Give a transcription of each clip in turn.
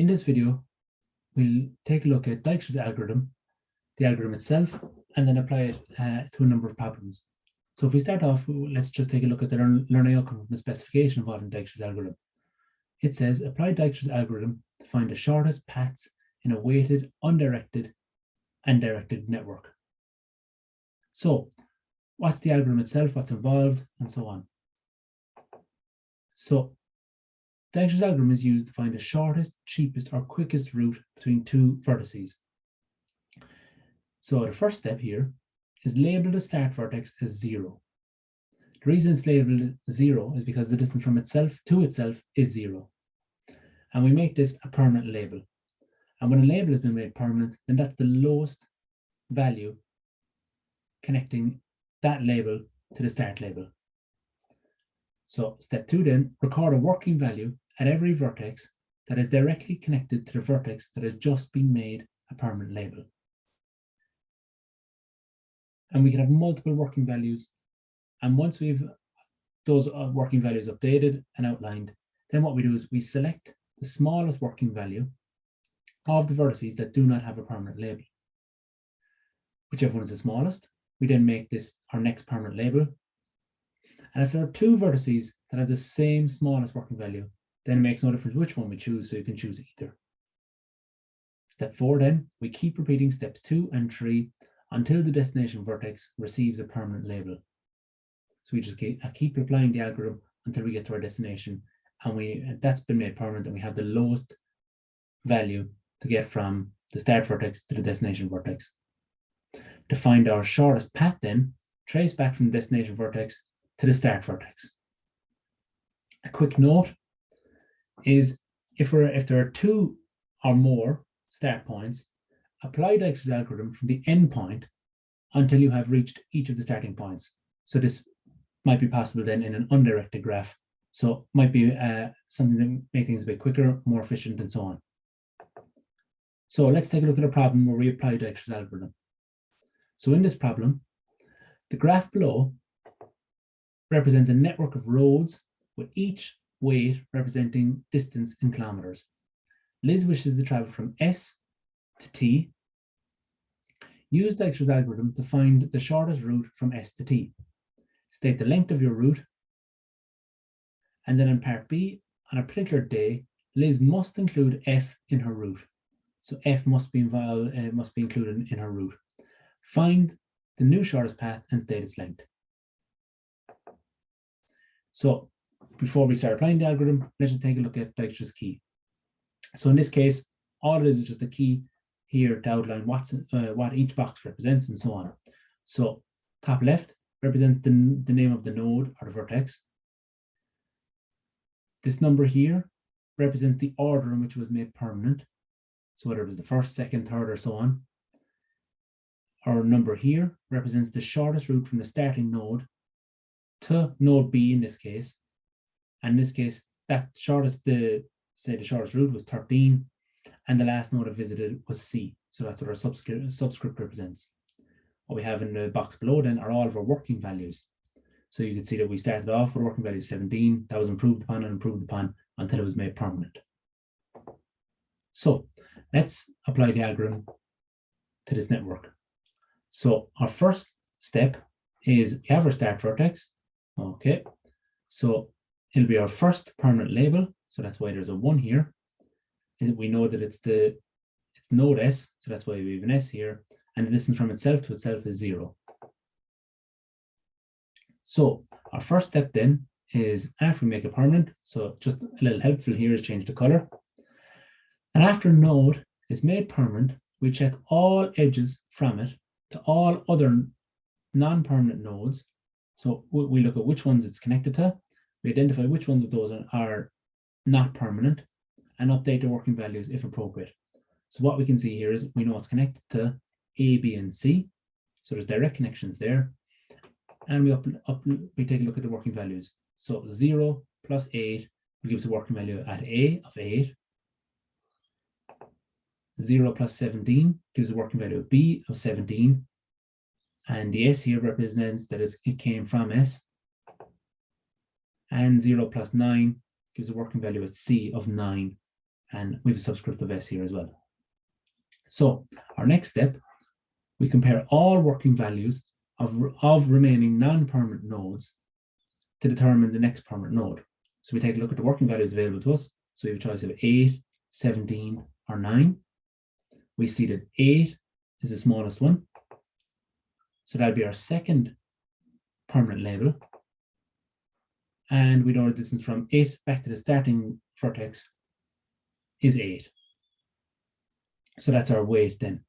In this video, we'll take a look at Dijkstra's algorithm, the algorithm itself, and then apply it to a number of problems. So if we start off, let's just take a look at the learning outcome, the specification involving Dijkstra's algorithm. It says, apply Dijkstra's algorithm to find the shortest paths in a weighted, undirected, and directed network. So what's the algorithm itself, what's involved, and so on. So Dijkstra's algorithm is used to find the shortest, cheapest, or quickest route between two vertices. So the first step here is label the start vertex as 0. The reason it's labeled 0 is because the distance from itself to itself is 0. And we make this a permanent label. And when a label has been made permanent, then that's the lowest value connecting that label to the start label. So step 2 then, record a working value at every vertex that is directly connected to the vertex that has just been made a permanent label. And we can have multiple working values. And once we've those working values updated and outlined, then what we do is we select the smallest working value of the vertices that do not have a permanent label. Whichever one is the smallest, we then make this our next permanent label. And if there are two vertices that have the same smallest working value, then it makes no difference which one we choose, so you can choose either. Step 4 then, we keep repeating steps 2 and 3 until the destination vertex receives a permanent label. So we just keep applying the algorithm until we get to our destination, and that's been made permanent, and we have the lowest value to get from the start vertex to the destination vertex. To find our shortest path then, trace back from the destination vertex to the start vertex. A quick note is if there are 2 or more start points, apply Dijkstra's algorithm from the end point until you have reached each of the starting points. So this might be possible then in an undirected graph. So it might be something that makes things a bit quicker, more efficient, and so on. So let's take a look at a problem where we apply Dijkstra's algorithm. So in this problem, the graph below represents a network of roads with each weight representing distance in kilometers. Liz wishes to travel from S to T. Use Dijkstra's algorithm to find the shortest route from S to T. State the length of your route. And then in part B, on a particular day, Liz must include F in her route. So F must be included in her route. Find the new shortest path and state its length. So before we start applying the algorithm, let's just take a look at Dijkstra's key. So in this case, all it is just a key here to outline what each box represents and so on. So top left represents the name of the node or the vertex. This number here represents the order in which it was made permanent. So whether it was the first, second, third, or so on. Our number here represents the shortest route from the starting node to node B in this case. And in this case, that shortest, the shortest route was 13, and the last node I visited was C. So that's what our subscript represents. What we have in the box below then are all of our working values. So you can see that we started off with a working value of 17. That was improved upon and improved upon until it was made permanent. So let's apply the algorithm to this network. So our first step is we have our start vertex. Okay, so it'll be our first permanent label. So that's why there's a 1 here. And we know that it's node S, so that's why we have an S here. And the distance from itself to itself is 0. So our first step then is after we make it permanent, so just a little helpful here is change the color. And after node is made permanent, we check all edges from it to all other non-permanent nodes. So we look at which ones it's connected to, we identify which ones of those are not permanent, and update the working values if appropriate. So what we can see here is we know it's connected to A, B, and C. So there's direct connections there. And we take a look at the working values. So 0 plus 8 will give us a working value at A of 8. 0 plus 17 gives a working value of B of 17. And the S here represents that it came from S. And 0 plus 9 gives a working value at C of 9. and we have a subscript of S here as well. So our next step, we compare all working values of remaining non-permanent nodes to determine the next permanent node. So we take a look at the working values available to us. So we have a choice of 8, 17, or 9. We see that 8 is the smallest one. So that'll be our second permanent label. And we know the distance from 8 back to the starting vertex is 8. So that's our weight then.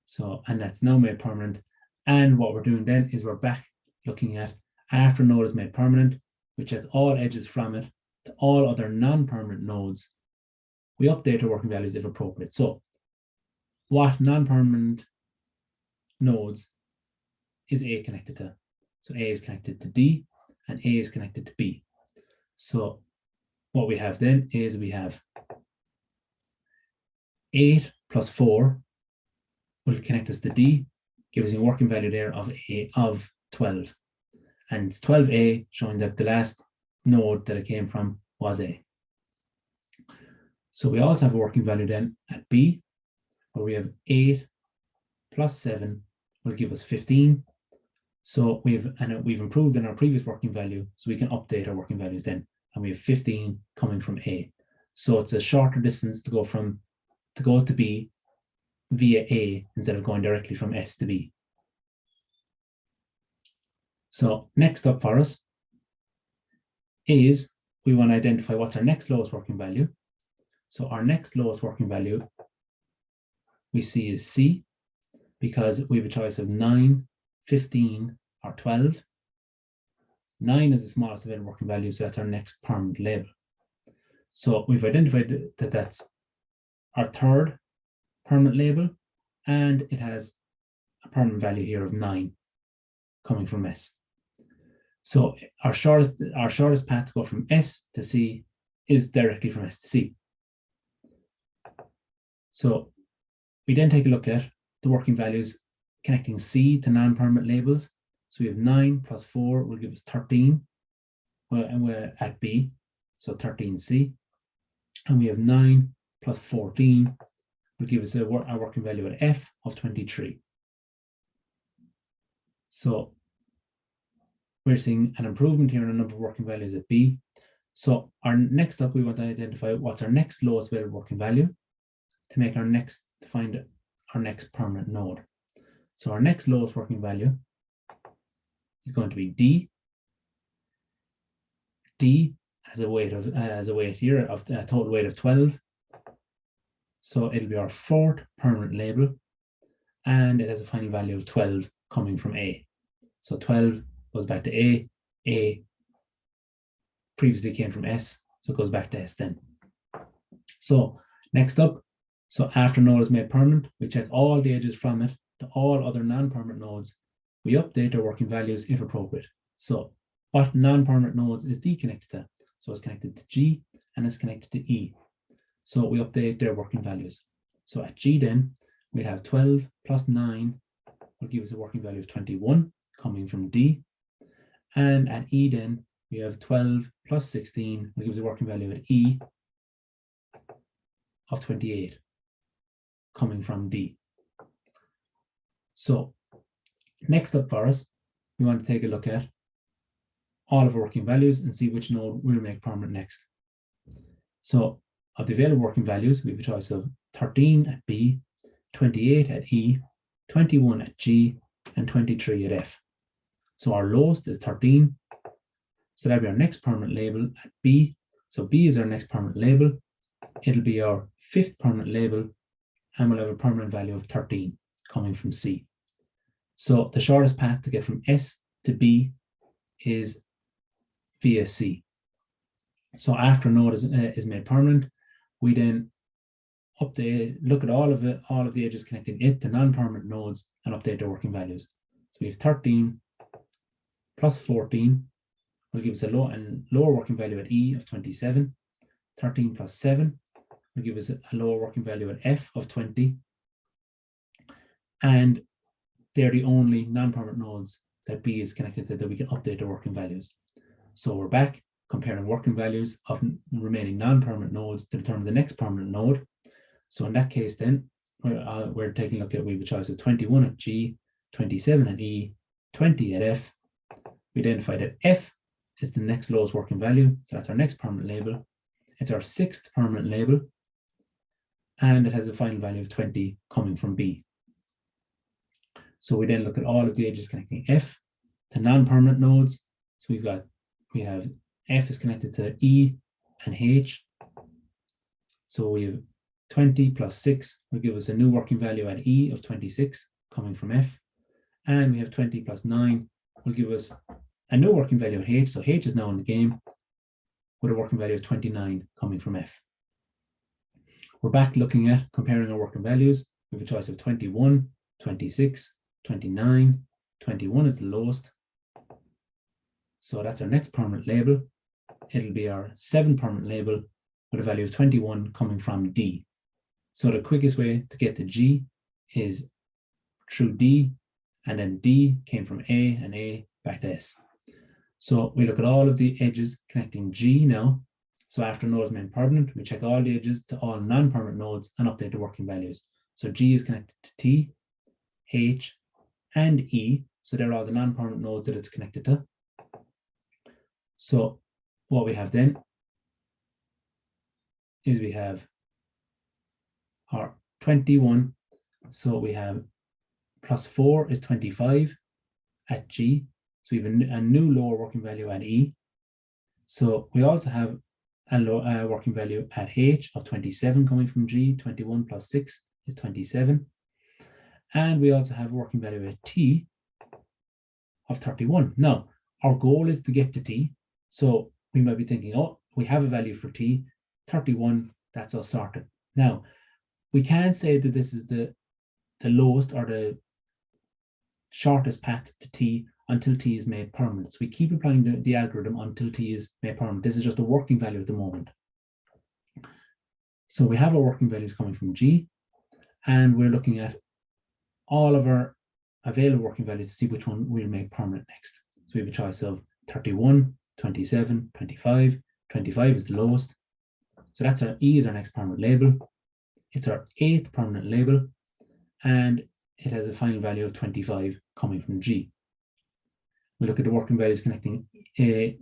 So, and that's now made permanent. And what we're doing then is we're back looking at after a node is made permanent, we check all edges from it to all other non-permanent nodes. We update our working values if appropriate. So what non-permanent nodes is A connected to? So A is connected to D and A is connected to B. So what we have then is we have 8 plus 4 will connect us to D, give us a working value there of 12. And it's 12A, showing that the last node that it came from was A. So we also have a working value then at B, where we have 8 plus 7 will give us 15. So we've improved in our previous working value, so we can update our working values then. And we have 15 coming from A. So it's a shorter distance to go to B via A instead of going directly from S to B. So next up for us is we want to identify what's our next lowest working value. So our next lowest working value we see is C, because we have a choice of 9, 15, or 12. 9 is the smallest available working value, so that's our next permanent label. So we've identified that that's our third permanent label, and it has a permanent value here of 9 coming from S. So our shortest path to go from S to C is directly from S to C. So we then take a look at the working values connecting C to non-permanent labels. So we have 9 plus 4 will give us 13, and we're at B, so 13C. And we have 9 plus 14 will give us a working value at F of 23. So we're seeing an improvement here in a number of working values at B. So our next up, we want to identify what's our next lowest available working value to find our next permanent node. So our next lowest working value is going to be D. D has a weight here of a total weight of 12. So it'll be our fourth permanent label, and it has a final value of 12 coming from A. So 12 goes back to A. A previously came from S, so it goes back to S then. So next up, so after node is made permanent, we check all the edges from it to all other non-permanent nodes. We update our working values if appropriate. So what non-permanent nodes is D connected to? So it's connected to G and it's connected to E. So we update their working values. So at G then, we'd have 12 plus 9 will give us a working value of 21 coming from D. And at E then, we have 12 plus 16 will give us a working value at E of 28 coming from D. So next up for us, we want to take a look at all of our working values and see which node we'll make permanent next. So of the available working values, we have a choice of 13 at B, 28 at E, 21 at G, and 23 at F. So our lowest is 13. So that'll be our next permanent label at B. So B is our next permanent label. It'll be our fifth permanent label, and we'll have a permanent value of 13 coming from C. So the shortest path to get from S to B is via C. So after a node is made permanent, we then look at all of the edges connecting it to non-permanent nodes and update their working values. So we have 13 plus 14 will give us a lower working value at E of 27. 13 plus 7 will give us a lower working value at F of 20. And they're the only non-permanent nodes that B is connected to that we can update their working values. So we're back comparing working values of the remaining non-permanent nodes to determine the next permanent node. So in that case, then we're taking a look at, we have a choice of 21 at G, 27 at E, 20 at F. We identify that F is the next lowest working value, so that's our next permanent label. It's our sixth permanent label, and it has a final value of 20 coming from B. So we then look at all of the edges connecting F to non-permanent nodes. So we have F is connected to E and H. So we have 20 plus 6 will give us a new working value at E of 26 coming from F. And we have 20 plus 9 will give us a new working value at H. So H is now in the game with a working value of 29 coming from F. We're back looking at comparing our working values. We have a choice of 21, 26, 29. 21 is the lowest. So that's our next permanent label. It'll be our seventh permanent label with a value of 21 coming from D. So the quickest way to get to G is through D, and then D came from A, and A back to S. So we look at all of the edges connecting G now. So after nodes made permanent, we check all the edges to all non-permanent nodes and update the working values. So G is connected to T, H, and E. So they're all the non-permanent nodes that it's connected to. So what we have then is we have our 21. So we have plus 4 is 25 at G. So we have a new lower working value at E. So we also have a working value at H of 27 coming from G. 21 plus 6 is 27. And we also have a working value at T of 31. Now, our goal is to get to T. So we might be thinking, oh, we have a value for T, 31, that's us sorted. Now, we can't say that this is the lowest or the shortest path to T until T is made permanent. So we keep applying the algorithm until T is made permanent. This is just a working value at the moment. So we have our working values coming from G, and we're looking at all of our available working values to see which one we'll make permanent next. So we have a choice of 31, 27, 25. 25 is the lowest. So that's our E is our next permanent label. It's our eighth permanent label, and it has a final value of 25 coming from G. We look at the working values connecting E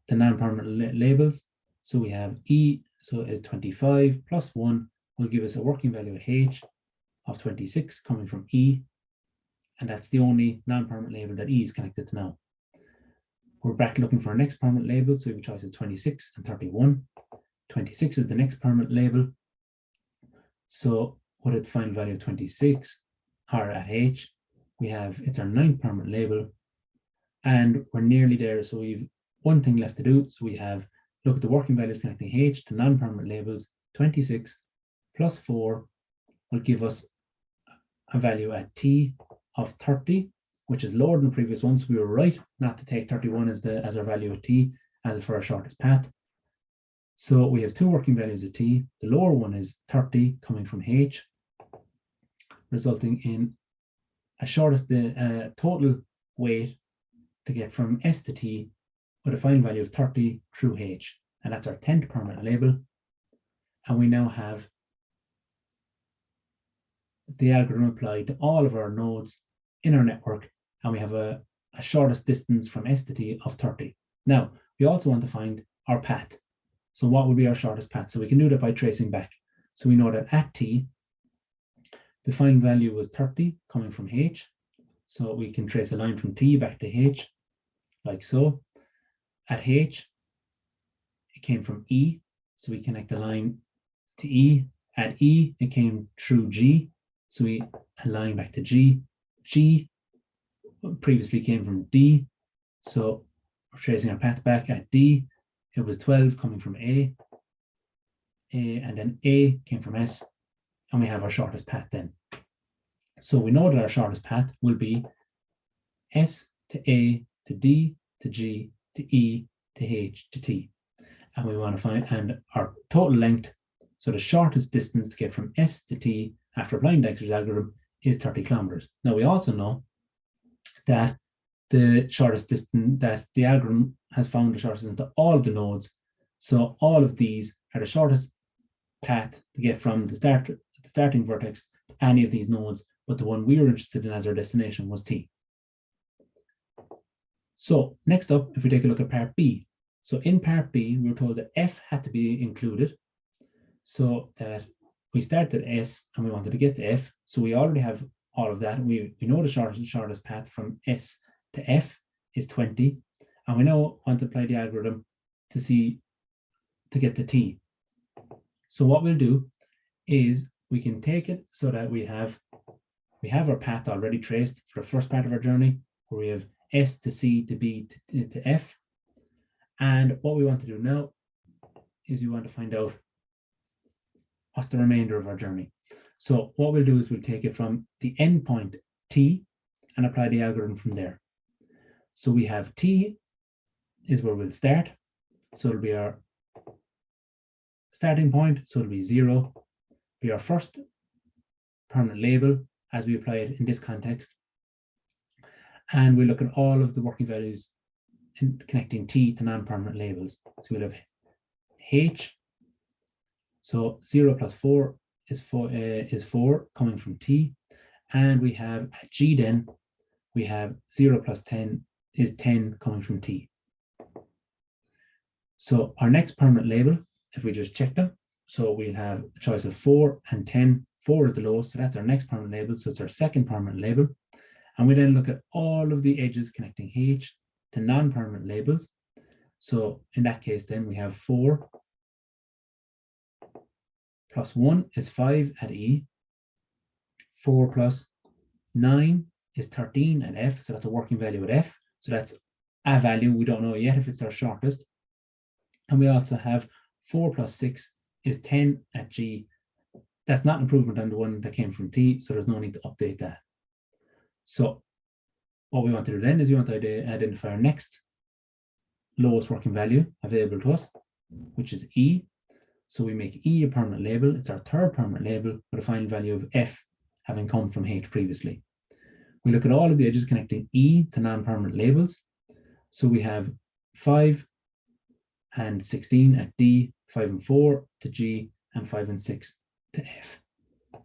to non-permanent labels. So we have E, so is 25 plus 1 will give us a working value at H of 26 coming from E, and that's the only non-permanent label that E is connected to now. We're back looking for our next permanent label, so we have a choice of 26 and 31. 26 is the next permanent label. So what is the final value of 26, or at H? We have, it's our ninth permanent label, and we're nearly there. So we've one thing left to do. So we have, look at the working values connecting H to non-permanent labels. 26 plus 4 will give us a value at T of 30, which is lower than the previous one. So we were right not to take 31 as our value at T as for our shortest path. So we have two working values at T. The lower one is 30 coming from H, resulting in a shortest total weight to get from S to T with a final value of 30 through H. And that's our 10th permanent label. And we now have the algorithm applied to all of our nodes in our network, and we have a shortest distance from S to T of 30. Now, we also want to find our path. So what would be our shortest path? So we can do that by tracing back. So we know that at T, the final value was 30 coming from H. So we can trace a line from T back to H, like so. At H, it came from E. So we connect the line to E. At E, it came through G. So we align back to G. G previously came from D. So we're tracing our path back. At D, it was 12 coming from A, and then A came from S, and we have our shortest path then. So we know that our shortest path will be S to A to D to G to E to H to T. And we want to find, and our total length, so the shortest distance to get from S to T after applying Dijkstra's algorithm is 30 kilometers. Now we also know that the shortest distance, that the algorithm has found the shortest distance to all of the nodes. So all of these are the shortest path to get from the starting vertex to any of these nodes, but the one we were interested in as our destination was T. So next up, if we take a look at part B. So in part B, we were told that F had to be included, so that we started at S and we wanted to get to F. So we already have all of that. We know the shortest path from S to F is 20. And we now want to apply the algorithm to get to T. So what we'll do is we can take it so that we have our path already traced for the first part of our journey, where we have S to C to B to F. And what we want to do now is we want to find out what's the remainder of our journey. So what we'll do is we'll take it from the endpoint T and apply the algorithm from there. So we have T is where we'll start. So it'll be our starting point. So it'll be 0, be our first permanent label as we apply it in this context. And we look at all of the working values in connecting T to non-permanent labels. So we'll have H. So 0 plus 4 is 4 coming from T. And we have at G then, we have 0 plus 10 is 10 coming from T. So our next permanent label, if we just check them, so we'll have a choice of 4 and 10. 4 is the lowest, so that's our next permanent label. So it's our second permanent label. And we then look at all of the edges connecting H to non-permanent labels. So in that case, then we have 4 plus 1 is 5 at E. 4 plus 9 is 13 at F. So that's a working value at F. So that's a value. We don't know yet if it's our shortest. And we also have 4 plus 6 is 10 at G. That's not an improvement on the one that came from T, so there's no need to update that. So what we want to do then is we want to identify our next lowest working value available to us, which is E. So we make E a permanent label. It's our third permanent label with a final value of F, having come from H previously. We look at all of the edges connecting E to non-permanent labels. So we have 5 and 16 at D, 5 and 4 to G, and 5 and 6 to F.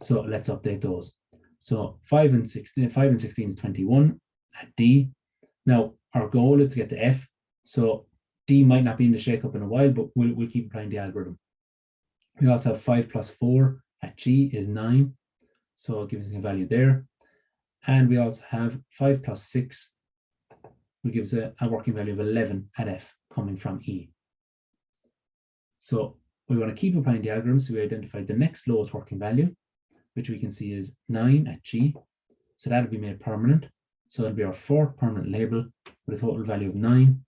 So let's update those. So 5 and 16 is 21 at D. Now our goal is to get to F. So D might not be in the shakeup in a while, but we'll keep applying the algorithm. We also have 5 plus 4 at G is 9. So I'll give us a value there. And we also have 5 plus 6, which gives a working value of 11 at F coming from E. So we want to keep applying the algorithm. So we identified the next lowest working value, which we can see is 9 at G. So that'll be made permanent. So it'll be our fourth permanent label with a total value of 9.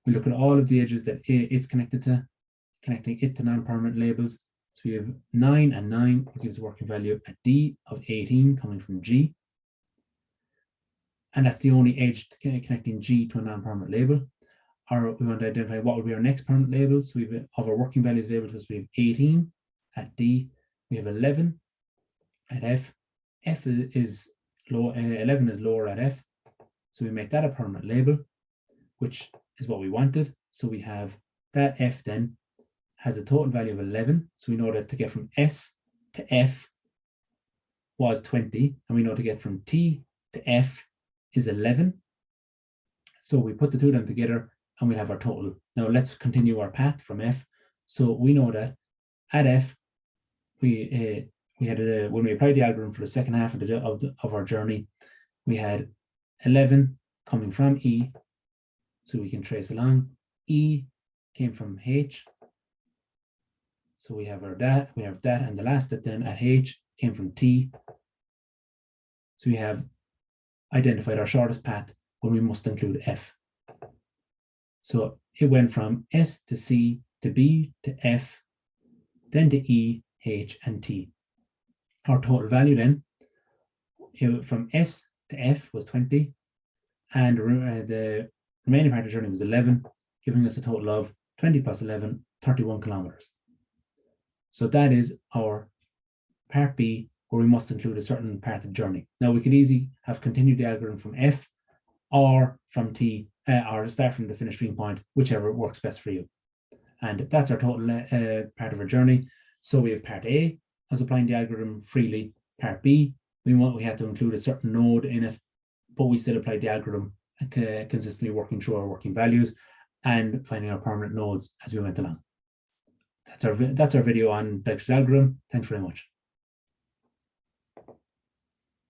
We look at all of the edges that it's connected to, connecting it to non-permanent labels. So we have 9 and 9, which gives a working value at D of 18 coming from G. And that's the only edge connecting G to a non-permanent label. Or we want to identify what would be our next permanent label. So we have of our working values available to us, we have 18 at D, we have 11 at F. F is low, 11 is lower at F. So we make that a permanent label, which is what we wanted. So we have that F then has a total value of 11. So we know that to get from S to F was 20. And we know to get from T to F is 11. So we put the two of them together and we have our total. Now let's continue our path from F. So we know that at F, we had when we applied the algorithm for the second half of our journey, we had 11 coming from E. So we can trace along. E came from H. So we have that, and the last step then at H came from T. So we have identified our shortest path when we must include F. So it went from S to C to B to F, then to E, H, and T. Our total value then, from S to F was 20, and the remaining part of the journey was 11, giving us a total of 20 plus 11, 31 kilometers. So that is our part B, where we must include a certain part of the journey. Now we could easily have continued the algorithm from F or from T, or start from the finish string point, whichever works best for you. And that's our total part of our journey. So we have part A as applying the algorithm freely. Part B, we had to include a certain node in it, but we still applied the algorithm consistently working through our working values and finding our permanent nodes as we went along. That's our video on Dijkstra's algorithm. Thanks very much.